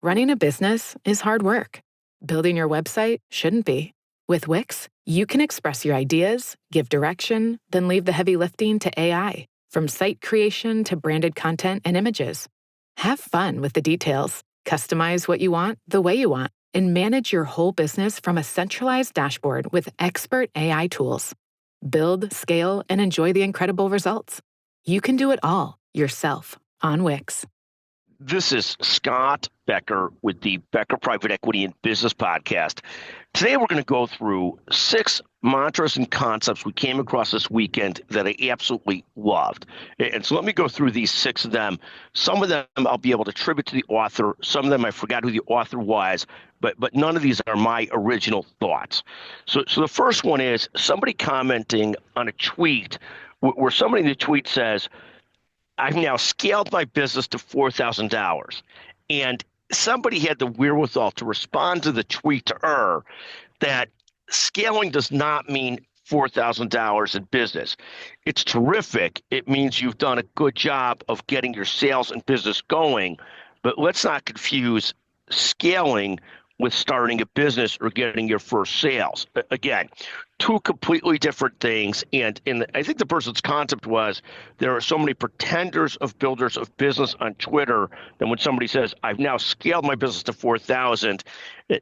Running a business is hard work. Building your website shouldn't be. With Wix, you can express your ideas, give direction, then leave the heavy lifting to AI, from site creation to branded content and images. Have fun with the details. Customize what you want the way you want, and manage your whole business from a centralized dashboard with expert AI tools. Build, scale, and enjoy the incredible results. You can do it all yourself on Wix. This is Scott Becker with the Becker Private Equity and Business Podcast. Today we're going to go through 6 mantras and concepts we came across this weekend that I absolutely loved. And so let me go through these 6 of them. Some of them I'll be able to attribute to the author. Some of them I forgot who the author was, but none of these are my original thoughts. So the first one is somebody commenting on a tweet where somebody in the tweet says, I've now scaled my business to $4,000. And somebody had the wherewithal to respond to the tweet to her that scaling does not mean $4,000 in business. It's terrific. It means you've done a good job of getting your sales and business going. But let's not confuse scaling with starting a business or getting your first sales. Again, 2 completely different things. And I think the person's concept was there are so many pretenders of builders of business on Twitter that when somebody says, I've now scaled my business to 4,000,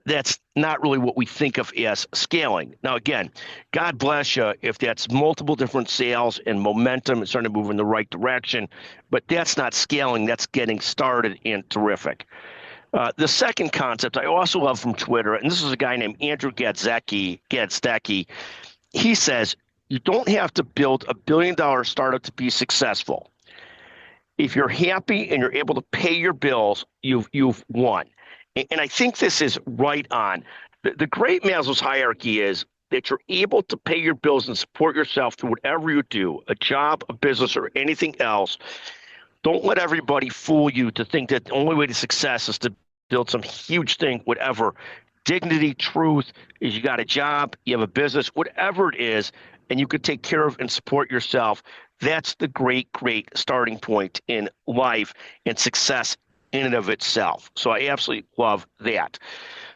that's not really what we think of as scaling. Now, again, God bless you if that's multiple different sales and momentum and starting to move in the right direction. But that's not scaling. That's getting started and terrific. The second concept I also love from Twitter, and this is a guy named Andrew Gazdecki. He says, you don't have to build a billion-dollar startup to be successful. If you're happy and you're able to pay your bills, you've won. And I think this is right on. The great Maslow's hierarchy is that you're able to pay your bills and support yourself through whatever you do, a job, a business, or anything else. Don't let everybody fool you to think that the only way to success is to build some huge thing, whatever. Dignity, truth is you got a job, you have a business, whatever it is, and you can take care of and support yourself. That's the great starting point in life and success in and of itself. So I absolutely love that.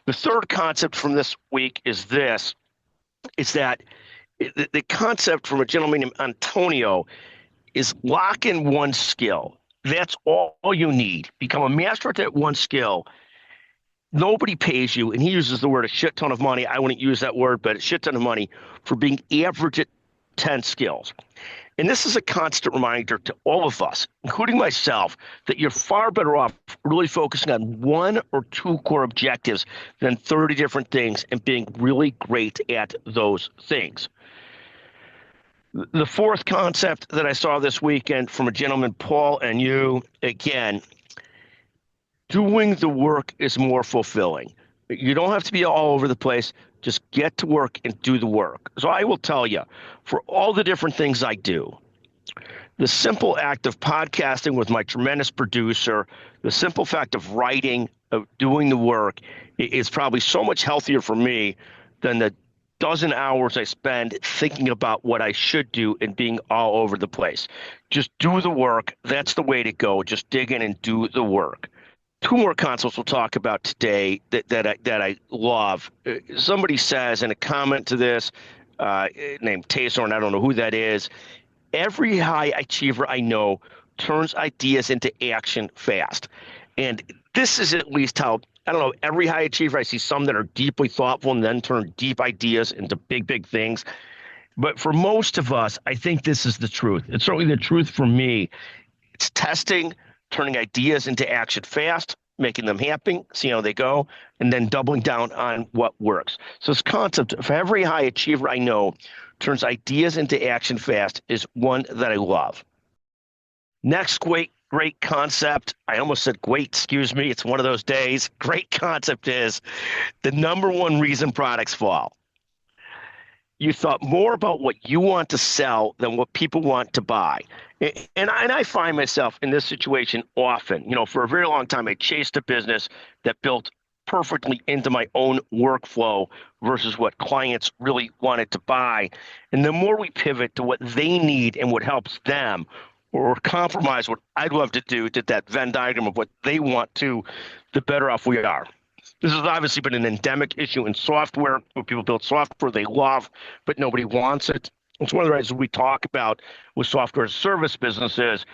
The third concept from this week is that the concept from a gentleman named Antonio is lock in one skill. That's all you need. Become a master at that one skill. Nobody pays you, and he uses the word a shit ton of money. I wouldn't use that word, but a shit ton of money for being average at 10 skills. And this is a constant reminder to all of us, including myself, that you're far better off really focusing on 1 or 2 core objectives than 30 different things and being really great at those things. The fourth concept that I saw this weekend from a gentleman, Paul, and you, again, doing the work is more fulfilling. You don't have to be all over the place. Just get to work and do the work. So I will tell you, for all the different things I do, the simple act of podcasting with my tremendous producer, the simple fact of writing, of doing the work, is probably so much healthier for me than the dozen hours I spend thinking about what I should do and being all over the place. Just do the work. That's the way to go. Just dig in and do the work. 2 more concepts we'll talk about today that I love. Somebody says in a comment to this, named Taysorn, I don't know who that is, every high achiever I know turns ideas into action fast. And this is at least how, I don't know, every high achiever, I see some that are deeply thoughtful and then turn deep ideas into big things. But for most of us, I think this is the truth. It's certainly the truth for me. It's testing, turning ideas into action fast, making them happen, seeing how they go, and then doubling down on what works. So this concept of every high achiever I know turns ideas into action fast is one that I love. Next great concept. I almost said great, excuse me. It's one of those days. Great concept is the number one reason products fall. You thought more about what you want to sell than what people want to buy. And I find myself in this situation often. For a very long time, I chased a business that built perfectly into my own workflow versus what clients really wanted to buy. And the more we pivot to what they need and what helps them, or compromise what I'd love to do to that Venn diagram of what they want to, the better off we are. This has obviously been an endemic issue in software, where people build software they love, but nobody wants it. It's one of the reasons we talk about with software as a service businesses,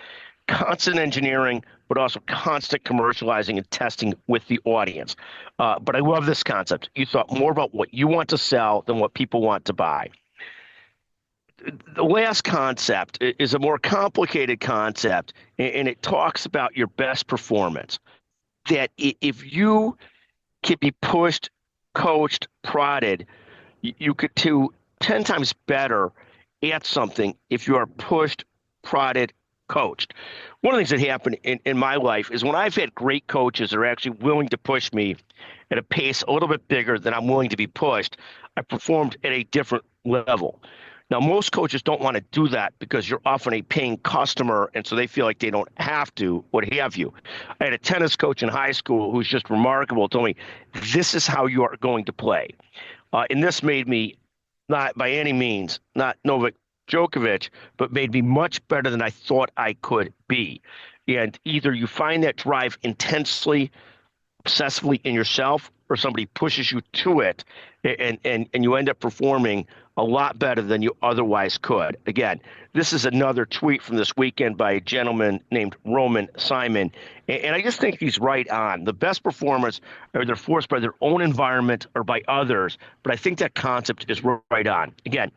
constant engineering, but also constant commercializing and testing with the audience. But I love this concept. You thought more about what you want to sell than what people want to buy. The last concept is a more complicated concept, and it talks about your best performance. That if you can be pushed, coached, prodded, you could do 10 times better at something if you are pushed, prodded, coached. One of the things that happened in my life is when I've had great coaches that are actually willing to push me at a pace a little bit bigger than I'm willing to be pushed, I performed at a different level. Now, most coaches don't want to do that because you're often a paying customer, and so they feel like they don't have to, what have you. I had a tennis coach in high school who's just remarkable, told me, this is how you are going to play. And this made me, not by any means, not Novak Djokovic, but made me much better than I thought I could be. And either you find that drive intensely, obsessively in yourself, or somebody pushes you to it, and you end up performing a lot better than you otherwise could. Again, this is another tweet from this weekend by a gentleman named Roman Simon, and I just think he's right on. The best performers are either forced by their own environment or by others, but I think that concept is right on. Again,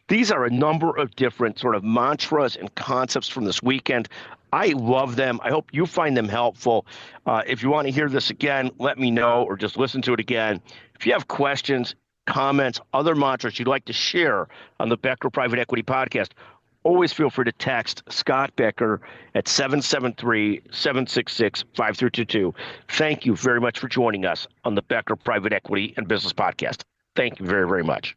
these are a number of different sort of mantras and concepts from this weekend. I love them. I hope you find them helpful. If you want to hear this again, let me know, or just listen to it again. If you have questions, comments, other mantras you'd like to share on the Becker Private Equity Podcast, always feel free to text Scott Becker at 773-766-5322. Thank you very much for joining us on the Becker Private Equity and Business Podcast. Thank you very, very much.